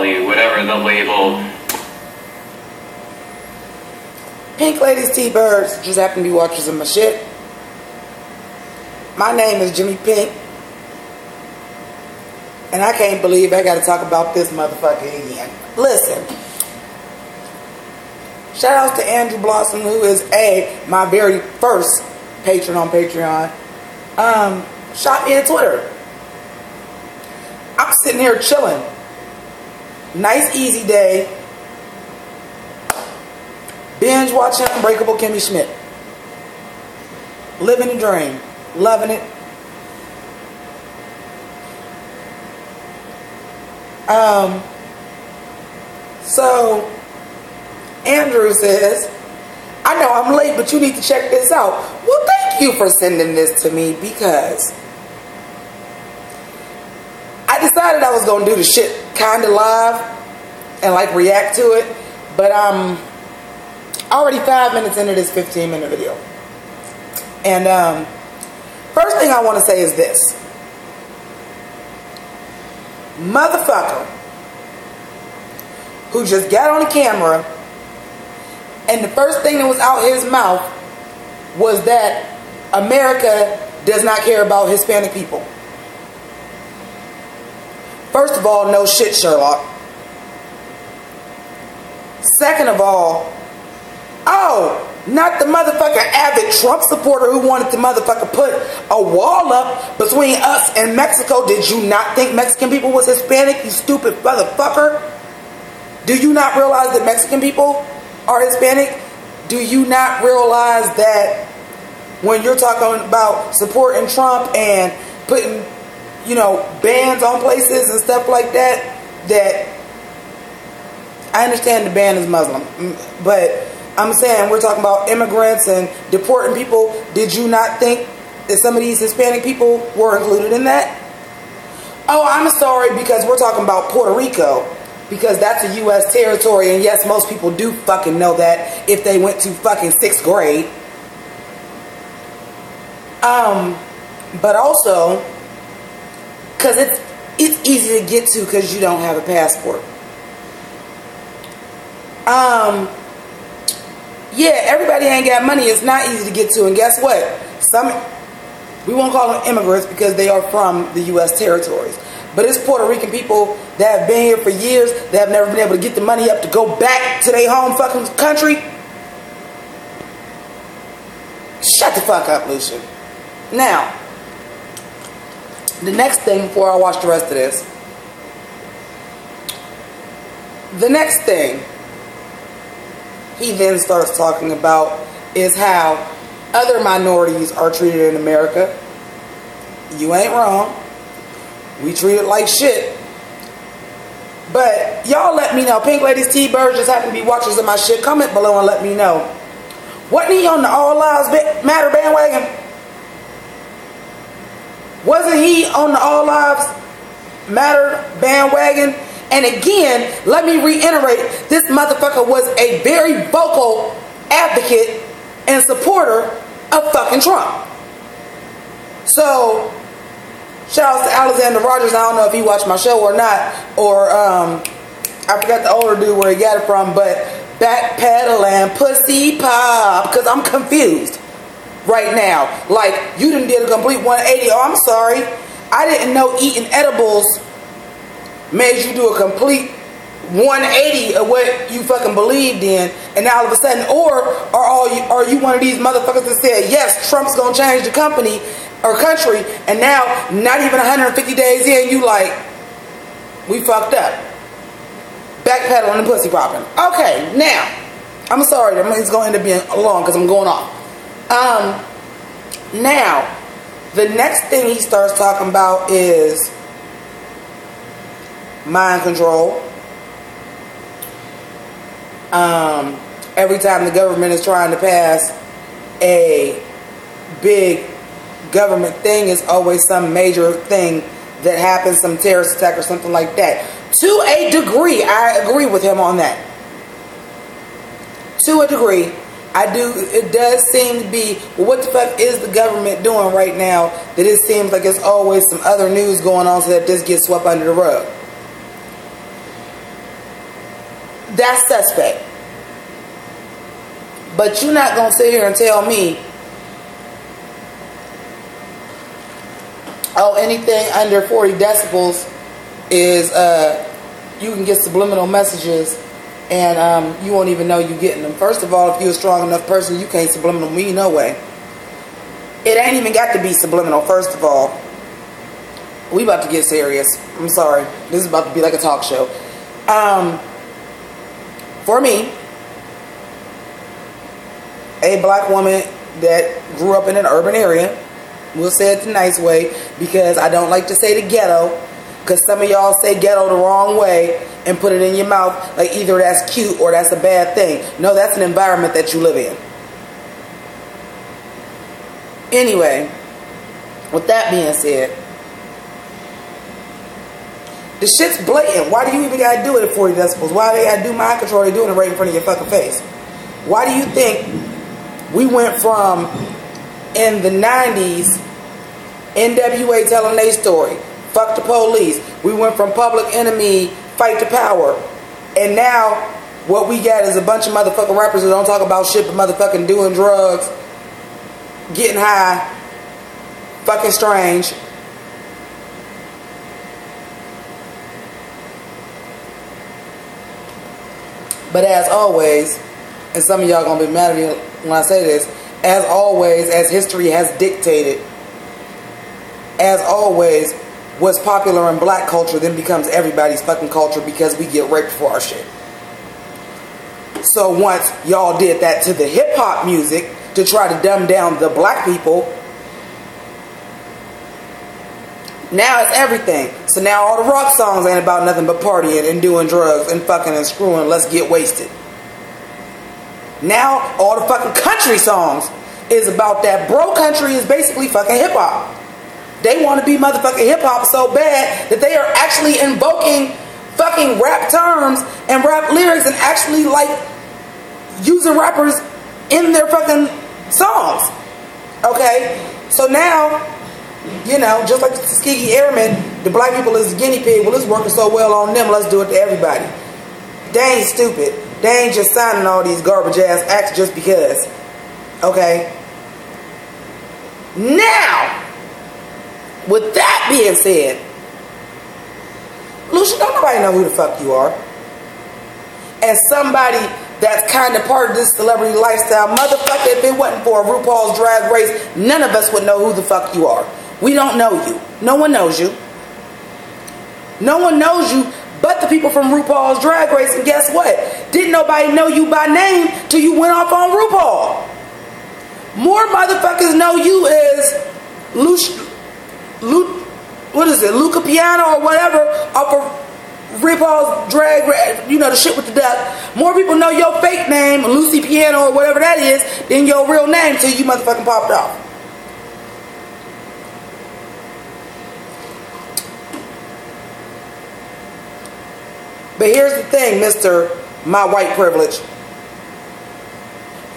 call you, whatever the label. Pink ladies, T-birds, just happen to be watchers of my shit. My name is Jimmi Pynk. And I can't believe I gotta talk about this motherfucker again. Listen. Shout out to Andrew Blossom, who is my very first patron on Patreon. Shot me on Twitter. I'm sitting here chilling. Nice, easy day. Binge watching Unbreakable Kimmy Schmidt. Living the dream. Loving it. So, Andrew says, I know I'm late, but you need to check this out. Well, thank you for sending this to me, because I decided I was going to do the shit kind of live and like react to it, but I'm already 5 minutes into this 15-minute video. And first thing I want to say is this. Motherfucker who just got on the camera and the first thing that was out his mouth was that America does not care about Hispanic people. First of all, no shit, Sherlock. Second of all, oh, not the motherfucker avid Trump supporter who wanted to motherfucker put a wall up between us and Mexico. Did you not think Mexican people was Hispanic, you stupid motherfucker? Do you not realize that Mexican people are Hispanic? Do you not realize that when you're talking about supporting Trump and putting, you know, bans on places and stuff like that, that I understand the ban is Muslim, but I'm saying we're talking about immigrants and deporting people. Did you not think that some of these Hispanic people were included in that? Oh, I'm sorry, because we're talking about Puerto Rico, because that's a U.S. territory, and yes, most people do fucking know that if they went to fucking 6th grade. But also, because it's easy to get to because you don't have a passport. Yeah, everybody ain't got money. It's not easy to get to. And guess what? We won't call them immigrants because they are from the U.S. territories. But it's Puerto Rican people that have been here for years that have never been able to get the money up to go back to their home fucking country. Shut the fuck up, Lucian. Now, the next thing before I watch the rest of this. The next thing he then starts talking about is how other minorities are treated in America. You ain't wrong. We treat it like shit. But y'all let me know. Pink ladies, T-birds, just happen to be watchers of my shit. Comment below and let me know. Wasn't he on the All Lives Matter bandwagon? Wasn't he on the All Lives Matter bandwagon? And again, let me reiterate, this motherfucker was a very vocal advocate and supporter of fucking Trump. So, shout out to Alexander Rogers. I don't know if he watched my show or not. Or, I forgot the older dude where he got it from. But, backpedal and pussy pop. Because I'm confused right now. Like, you done did a complete 180. Oh, I'm sorry. I didn't know eating edibles made you do a complete 180 of what you fucking believed in, and now all of a sudden, or are you one of these motherfuckers that said, yes, Trump's gonna change the company or country, and now, not even 150 days in, you like, we fucked up. Backpedaling and pussy popping. Okay, now, I'm sorry, it's gonna end up being long because I'm going off. Now, the next thing he starts talking about is mind control. Every time the government is trying to pass a big government thing, it's always some major thing that happens, some terrorist attack or something like that. To a degree, I agree with him on that. To a degree, I do. It does seem to be, well, what the fuck is the government doing right now that it seems like it's always some other news going on so that this gets swept under the rug? that's suspect. But you're not gonna sit here and tell me, oh, anything under 40 decibels is you can get subliminal messages and you won't even know you're getting them. First of all, if you're a strong enough person, you can't subliminal me no way. It ain't even got to be subliminal. First of all, we about to get serious. I'm sorry, this is about to be like a talk show. For me, a black woman that grew up in an urban area, we'll say it the nice way, because I don't like to say the ghetto, because some of y'all say ghetto the wrong way and put it in your mouth like either that's cute or that's a bad thing. No, that's an environment that you live in. Anyway, with that being said, the shit's blatant. Why do you even gotta do it at 40 decibels? Why do they gotta do mind control? They're doing it right in front of your fucking face. Why do you think we went from, in the 90s, NWA telling their story, fuck the police. We went from Public Enemy, Fight the Power. And now, what we got is a bunch of motherfucking rappers that don't talk about shit but motherfucking doing drugs, getting high, fucking strange. But as always, and some of y'all gonna be mad at me when I say this, as always, as history has dictated, as always, what's popular in black culture then becomes everybody's fucking culture because we get raped for our shit. So once y'all did that to the hip-hop music to try to dumb down the black people, now it's everything. So now all the rock songs ain't about nothing but partying and doing drugs and fucking and screwing, let's get wasted. Now all the fucking country songs is about that. Bro country is basically fucking hip-hop. They want to be motherfucking hip-hop so bad that they are actually invoking fucking rap terms and rap lyrics and actually like using rappers in their fucking songs. Okay? So now, you know, just like the Tuskegee Airmen, the black people is the guinea pig. Well, it's working so well on them, let's do it to everybody. They ain't stupid. They ain't just signing all these garbage ass acts just because. Okay? Now, with that being said, Lucian, don't nobody know who the fuck you are. And somebody that's kind of part of this celebrity lifestyle, motherfucker, if it wasn't for RuPaul's Drag Race, none of us would know who the fuck you are. We don't know you. No one knows you. No one knows you but the people from RuPaul's Drag Race. And guess what? Didn't nobody know you by name till you went off on RuPaul. More motherfuckers know you as Lucian Piane or whatever off of RuPaul's Drag Race, you know, the shit with the duck. More people know your fake name, Lucian Piane or whatever that is, than your real name till you motherfucking popped off. But here's the thing, Mr. My White Privilege.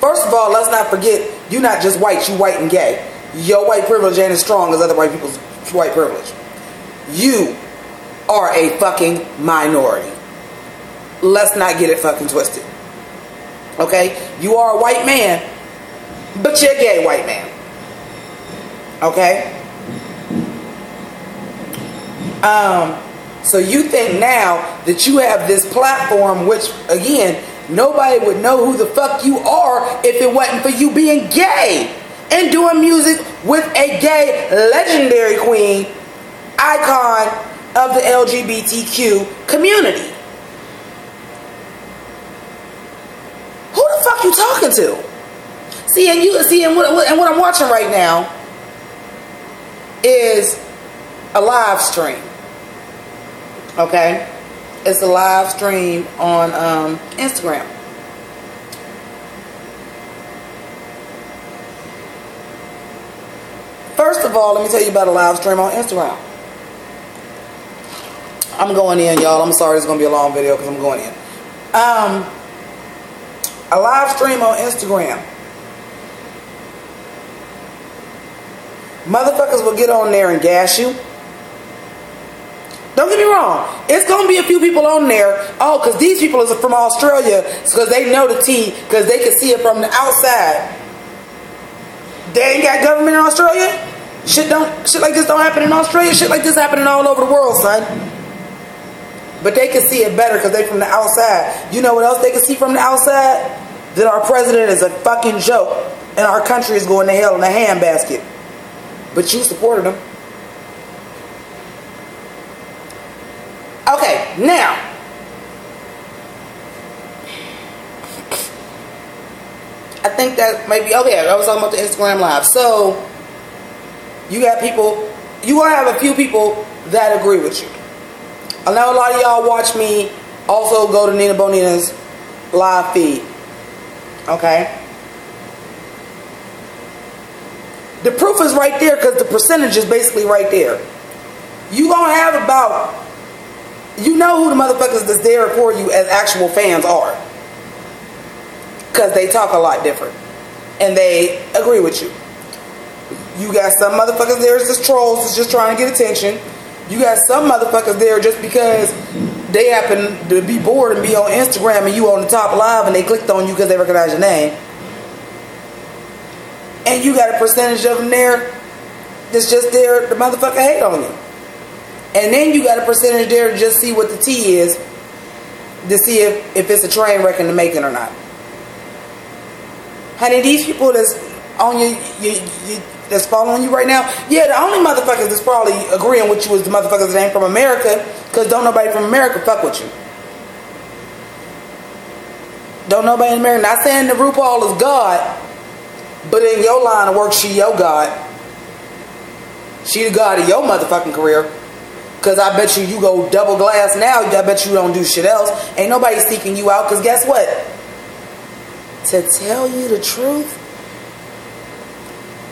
First of all, let's not forget, you're not just white, you white and gay. Your white privilege ain't as strong as other white people's white privilege. You are a fucking minority. Let's not get it fucking twisted. Okay? You are a white man, but you're a gay white man. Okay? So you think now that you have this platform, which, again, nobody would know who the fuck you are if it wasn't for you being gay and doing music with a gay legendary queen, icon of the LGBTQ community. Who the fuck you talking to? And what I'm watching right now is a live stream. Okay? It's a live stream on Instagram. First of all, let me tell you about a live stream on Instagram. I'm going in, y'all. I'm sorry, it's going to be a long video because I'm going in. A live stream on Instagram. Motherfuckers will get on there and gas you. Don't get me wrong. It's going to be a few people on there. Oh, because these people are from Australia. Because they know the tea. Because they can see it from the outside. They ain't got government in Australia. Shit like this don't happen in Australia. Shit like this happening all over the world, son. But they can see it better because they from the outside. You know what else they can see from the outside? That our president is a fucking joke. And our country is going to hell in a handbasket. But you supported him. Okay, now. I think that maybe, okay, I was talking about the Instagram Live. So, you got people, you going to have a few people that agree with you. I know a lot of y'all watch me also go to Nina Bonina's live feed. Okay? The proof is right there because the percentage is basically right there. You going to have about, you know who the motherfuckers that's there for you as actual fans are. Because they talk a lot different. And they agree with you. You got some motherfuckers there as just trolls that's just trying to get attention. You got some motherfuckers there just because they happen to be bored and be on Instagram and you on the top live and they clicked on you because they recognize your name. And you got a percentage of them there that's just there, the motherfucker hate on you. And then you got a percentage there to just see what the tea is, to see if it's a train wreck in the making or not. Honey, these people that's on that's following you right now, yeah, the only motherfuckers that's probably agreeing with you is the motherfuckers that ain't from America, because don't nobody from America fuck with you. Don't nobody in America. Not saying that RuPaul is God, but in your line of work, she your God. She the God of your motherfucking career. Because I bet you go double glass now. I bet you don't do shit else. Ain't nobody seeking you out. Because guess what? To tell you the truth,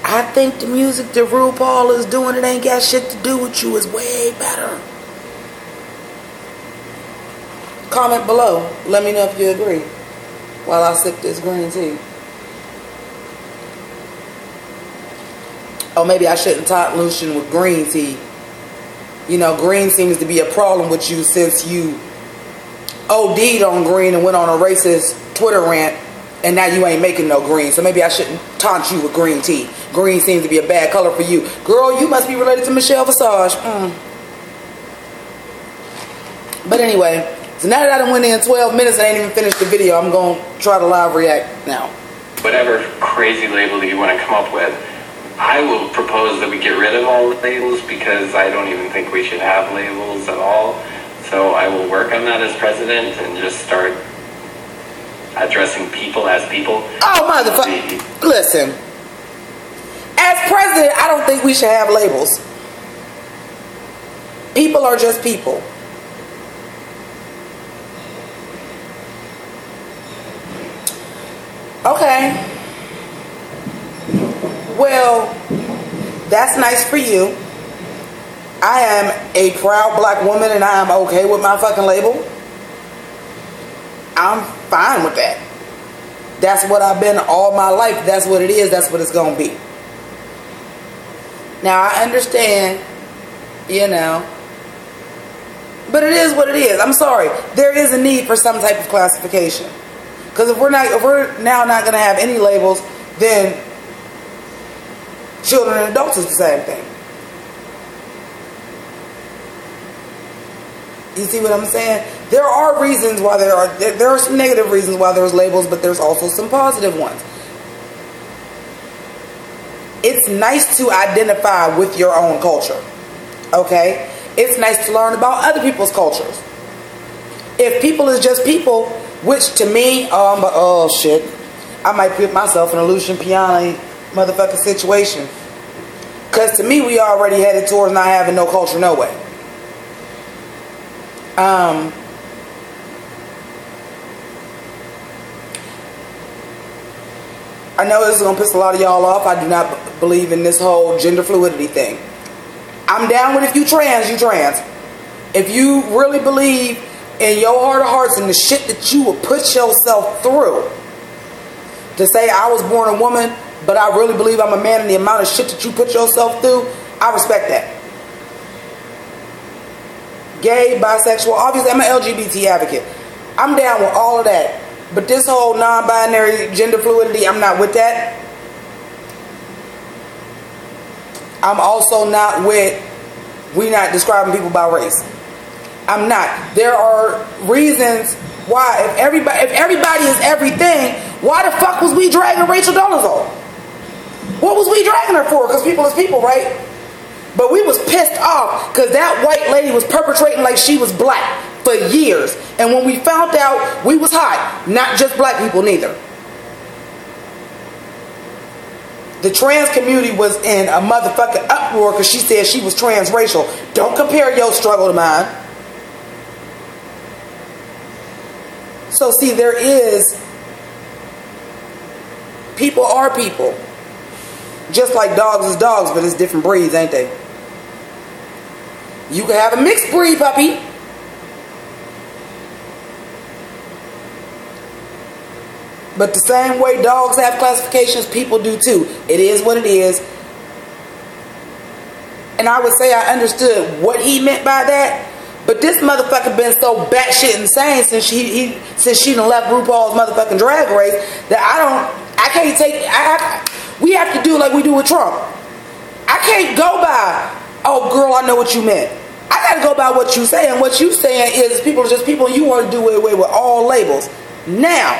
I think the music that RuPaul is doing, it ain't got shit to do with you, is way better. Comment below. Let me know if you agree. While I sip this green tea. Oh, maybe I shouldn't taunt Lucian with green tea. You know, green seems to be a problem with you since you OD'd on green and went on a racist Twitter rant, and now you ain't making no green. So maybe I shouldn't taunt you with green tea. Green seems to be a bad color for you. Girl, you must be related to Michelle Visage. But anyway, so now that I done went in 12 minutes and I ain't even finished the video, I'm going to try to live react now. Whatever crazy label that you want to come up with, I will propose that we get rid of all the labels because I don't even think we should have labels at all. So I will work on that as president and just start addressing people as people. Oh, motherfucker. Listen. As president, I don't think we should have labels. People are just people. Okay. Well, that's nice for you. I am a proud black woman and I am okay with my fucking label. I'm fine with that. That's what I've been all my life. That's what it is. That's what it's going to be. Now, I understand, you know, but it is what it is. I'm sorry. There is a need for some type of classification. Because if we're now not going to have any labels, then children and adults is the same thing. You see what I'm saying? There are reasons why there are some negative reasons why there's labels, but there's also some positive ones. It's nice to identify with your own culture. Okay? It's nice to learn about other people's cultures. If people is just people, which to me, oh shit, I might put myself in a Lucian Piane motherfucking situation. Because to me, we already headed towards not having no culture, no way. I know this is going to piss a lot of y'all off. I do not believe in this whole gender fluidity thing. I'm down with if you trans, you trans. If you really believe in your heart of hearts and the shit that you would put yourself through to say I was born a woman, but I really believe I'm a man, and the amount of shit that you put yourself through, I respect that. gay, bisexual. Obviously, I'm an LGBT advocate. I'm down with all of that. But this whole non-binary gender fluidity, I'm not with that. I'm also not with we not describing people by race. I'm not. There are reasons why. If everybody is everything, why the fuck was we dragging Rachel Dolezal? What was we dragging her for? Because people is people, right? But we was pissed off because that white lady was perpetrating like she was black for years. And when we found out, we was hot. Not just black people neither. The trans community was in a motherfucking uproar because she said she was transracial. Don't compare your struggle to mine. So see, there is, people are people. Just like dogs is dogs, but it's different breeds, ain't they? You can have a mixed breed puppy. But the same way dogs have classifications, people do too. It is what it is. And I would say I understood what he meant by that. But this motherfucker been so batshit insane since she done left RuPaul's motherfucking Drag Race that I can't take, we have to do like we do with Trump. I can't go by, oh girl, I know what you meant. I gotta go by what you say, and what you saying is people are just people, and you want to do away with all labels. Now,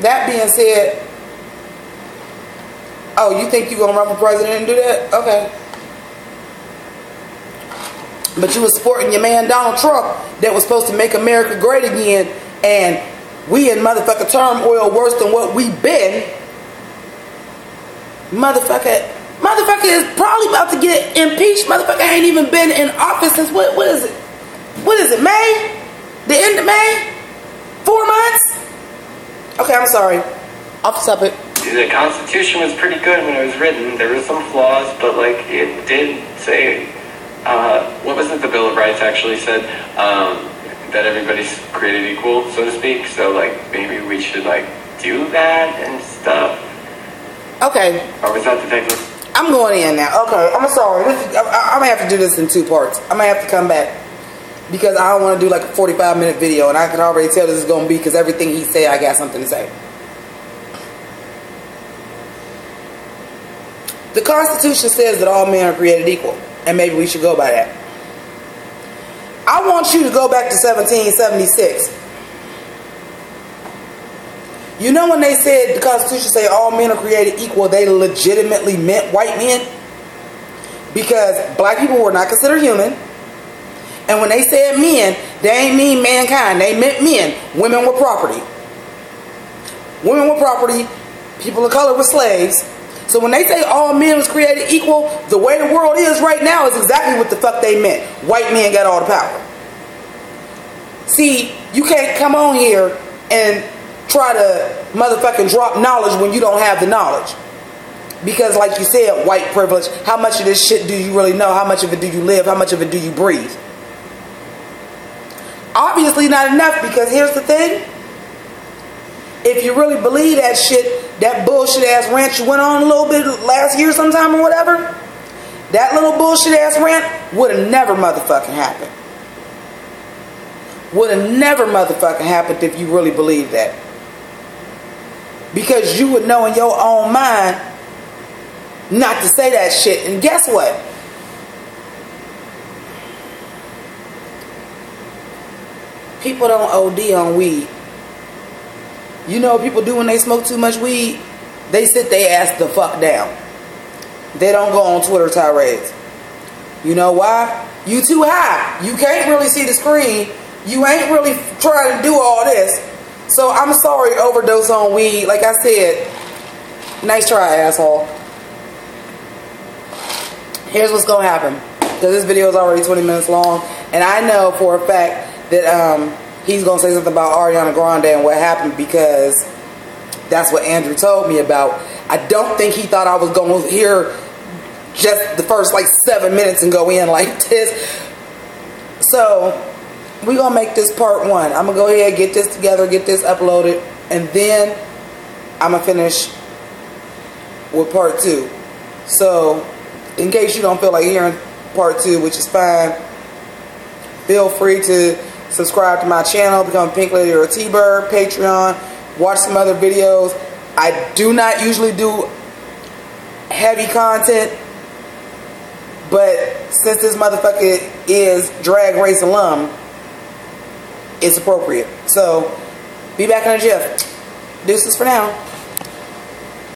that being said, oh, you think you gonna run for president and do that? Okay. But you was supporting your man Donald Trump that was supposed to make America great again, and we in motherfucker turmoil worse than what we been. Motherfucker is probably about to get impeached. Motherfucker ain't even been in office since what is it? What is it, May? The end of May? 4 months? Okay, I'm sorry. Off the topic. The Constitution was pretty good when it was written. There were some flaws, but like it did say, what was it the Bill of Rights actually said? That everybody's created equal, so to speak. So like maybe we should like do that and stuff. Okay. Or was that the technical? I'm going in now. Okay, I'm sorry. I'm going to have to do this in 2 parts. I'm going to have to come back. Because I don't want to do like a 45-minute video. And I can already tell this is going to be because everything he said, I got something to say. The Constitution says that all men are created equal. And maybe we should go by that. I want you to go back to 1776. You know when they said the Constitution say all men are created equal, they legitimately meant white men? Because black people were not considered human. And when they said men, they ain't mean mankind. They meant men. Women were property. Women were property. People of color were slaves. So when they say all men was created equal, the way the world is right now is exactly what the fuck they meant. White men got all the power. See, you can't come on here and try to motherfucking drop knowledge when you don't have the knowledge. Because like you said, white privilege, how much of this shit do you really know? How much of it do you live? How much of it do you breathe? Obviously not enough, because here's the thing. If you really believe that shit, that bullshit ass rant you went on a little bit last year sometime or whatever, that little bullshit ass rant would have never motherfucking happened. Would have never motherfucking happened if you really believed that. Because you would know in your own mind not to say that shit. And guess what? People don't OD on weed. You know what people do when they smoke too much weed? They sit their ass the fuck down. They don't go on Twitter tirades. You know why? You too high. You can't really see the screen. You ain't really trying to do all this. So I'm sorry, overdose on weed. Like I said, nice try, asshole. Here's what's going to happen. Because this video is already 20 minutes long. And I know for a fact that he's going to say something about Ariana Grande and what happened, because that's what Andrew told me about. I don't think he thought I was going to hear just the first like 7 minutes and go in like this. So we're going to make this part 1. I'm going to go ahead, get this together, get this uploaded, and then I'm going to finish with part 2. So in case you don't feel like hearing part 2, which is fine, feel free to subscribe to my channel, become a Pink Lady or a T-Bird, Patreon, watch some other videos. I do not usually do heavy content, but since this motherfucker is Drag Race alum, it's appropriate. So, be back in a jiff. Deuces for now.